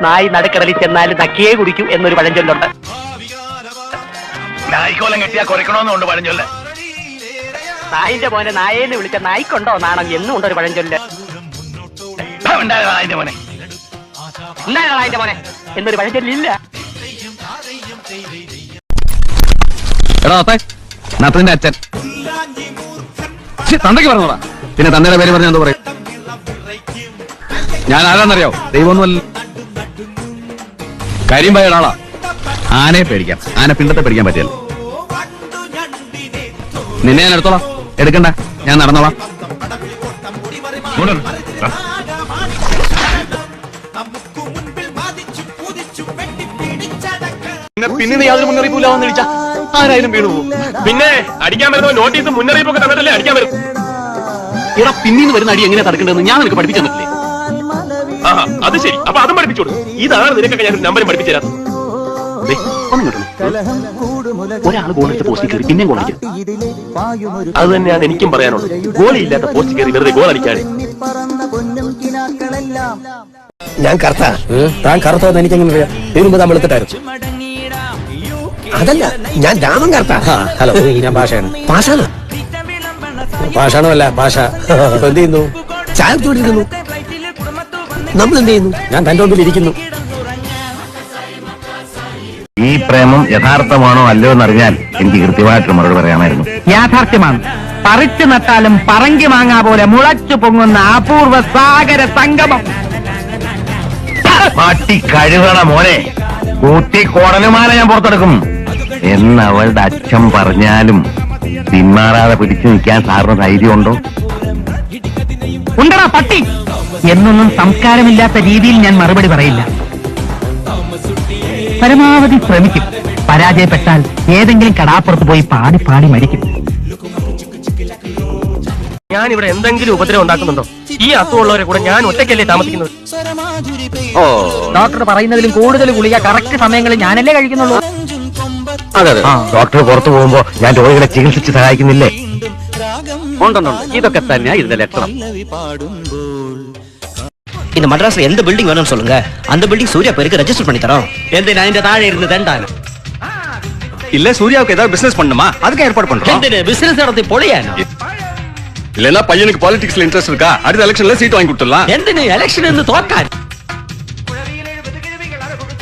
നായി നടുക്കടലിൽ ചെന്നാലും നക്കിയേ കുടിക്കൂ എന്നൊരു പഴഞ്ചൊല്ലുണ്ട്. നായിക്കോലം കെട്ടിയാ കുറയ്ക്കണമെന്നുണ്ട് പഴഞ്ചൊല്ല്. നായിന്റെ മോനെ നായേന്ന് വിളിച്ച നായിക്കൊണ്ടോ നാണം എന്നും ഉണ്ടൊരു പഴഞ്ചൊല്ല്. നായിന്റെ മോനെ നായിന്റെ മോനെ എന്നൊരു പഴഞ്ചൊല്ലില്ല. നത്തിന്റെ അച്ഛൻ തന്തയ്ക്ക് പറഞ്ഞോടാ. പിന്നെ തന്തയുടെ പേര് പറഞ്ഞ എന്താ പറയും? ഞാൻ ആരാന്നറിയോ? ദൈവമൊന്നുമല്ല, കരിമ്പായ ആളാ. ആനയെ പേടിക്കാം, ആന പിണ്ടത്തെ പേടിക്കാൻ പറ്റില്ല. നിന്നെ ഞാൻ എടുത്തോളാം, എടുക്കണ്ട, ഞാൻ നടന്നോളാം. പിന്നെ യാതൊരു മുന്നറിയിപ്പില്ലാന്ന് ചോദിച്ചാ ആരായാലും വീണു പോകും. പിന്നെ അടിക്കാൻ വരുന്ന നോട്ടീസ് മുന്നറിയിപ്പൊക്കെ തന്നിട്ടല്ലേ അടിക്കാൻ വരും. ഇവിടെ പിന്നീന്ന് വരുന്ന അടി എങ്ങനെ തടുക്കേണ്ടതെന്ന് ഞാൻ നിനക്ക് പഠിപ്പിച്ചു തന്നിട്ടില്ലേ? ആഹാ, അത് ശരി. അപ്പൊ അതും പഠിപ്പിച്ചോളൂ. ഇതാണ് നിനക്കൊക്കെ ഞാൻ നമ്പരും പഠിപ്പിച്ചു തരാം. ഒരാൾ ഗോളടിച്ച പോസ്റ്റ് കയറി പിന്നെയും ഗോളടിക്കും. അത് തന്നെയാണ് എനിക്കും പറയാനുള്ളത്. ഗോളിയില്ലാത്ത പോസ്റ്റ് കയറി വെറുതെ ഗോൾ അടിക്കാതെ. ഞാൻ കറുത്ത, താൻ കറുത്തോന്ന് എനിക്കെങ്ങനെ അറിയാം? ഇതിനുമ്പ് നമ്മൾ എടുത്തിട്ടായിരുന്നു. അതല്ല, ഞാൻ രാമൻ കറുത്ത. ഹലോ, ഞാൻ ഭാഷയാണ്. ഭാഷാണ്? ഭാഷാണോ അല്ല, ഭാഷ. ഇപ്പൊ എന്ത് ചെയ്യുന്നു? ചായ കുടിച്ചോണ്ടിരിക്കുന്നു. നമ്മൾ എന്ത് ചെയ്യുന്നു? ഞാൻ തന്റെ മുമ്പിൽ ഇരിക്കുന്നു. ഈ പ്രേമം യഥാർത്ഥമാണോ അല്ലയോ എന്നറിഞ്ഞാൽ എനിക്ക് കൃത്യമായിട്ട് മറുപടി പറയാമായിരുന്നു. യാഥാർത്ഥ്യമാണ്. പറിച്ചു നട്ടാലും പറങ്കി മാങ്ങാ പോലെ മുളച്ചു പൊങ്ങുന്ന അപൂർവ സാഗര സംഗമം. മാട്ടി കഴുകണ മോനെ, കൂട്ടി കോടലുമാല ഞാൻ പുറത്തെടുക്കും എന്നവളുടെ അച്ഛൻ പറഞ്ഞാലും പിന്മാറാതെ പിടിച്ചു നിൽക്കാൻ സാറിന് ധൈര്യമുണ്ടോ? ഉണ്ടടാ പട്ടി എന്നൊന്നും സംസ്കാരമില്ലാത്ത രീതിയിൽ ഞാൻ മറുപടി പറയില്ല. പരമാവധി ശ്രമിക്കും. പരാജയപ്പെട്ടാൽ ഏതെങ്കിലും കടാപ്പുറത്ത് പോയി പാടി പാടി മരിക്കും. ഞാൻ ഇവിടെ എന്തെങ്കിലും ഉപദ്രവം ഉണ്ടാക്കുന്നുണ്ടോ? ഈ അസുഖമുള്ളവരെ കൂടെ ഞാൻ ഒറ്റയ്ക്കല്ലേ താമസിക്കുന്നത്? ഓ, ഡോക്ടർ പറയുന്നതിലും കൂടുതൽ ഗുളിക കറക്റ്റ് സമയങ്ങളിൽ ഞാനല്ലേ കഴിക്കുന്നുള്ളൂ. അതെ അതെ, ഡോക്ടർ പുറത്തു പോകുമ്പോ ഞാൻ രോഗികളെ ചികിത്സിച്ച് സഹായിക്കുന്നില്ലേ? ഉണ്ടുണ്ട്, ഇതൊക്കെ തന്നെയാ ഇതിന്റെ ലക്ഷണം. இந்த மദ്ராஸ்ல எந்த பில்டிங் வேணும்னு சொல்லுங்க, அந்த பில்டிங் சூர்யா பேருக்கு ரெஜிஸ்டர் பண்ணி தரோம். എന്തിനാ അതിന്റെ താഴെ ഇരുന്ന് തെണ്ടാണ്? இல்ல சூர்யாவுக்கு ஏதாவது பிசினஸ் பண்ணுமா, அதுக்கு ஏற்பாடு பண்றோம். എന്തിന് ബിസിനസ് നടത്തി പൊളിയാനോ? இல்லன்னா பையனுக்கு பாலிடிக்ஸ்ல இன்ட்ரெஸ்ட் இருக்கா, அடுத்த எலெக்ஷன்ல சீட் வாங்கி கொடுத்துடலாம். എന്തിന് ഇലക്ഷൻ എന്ന് തോക്കാൻ?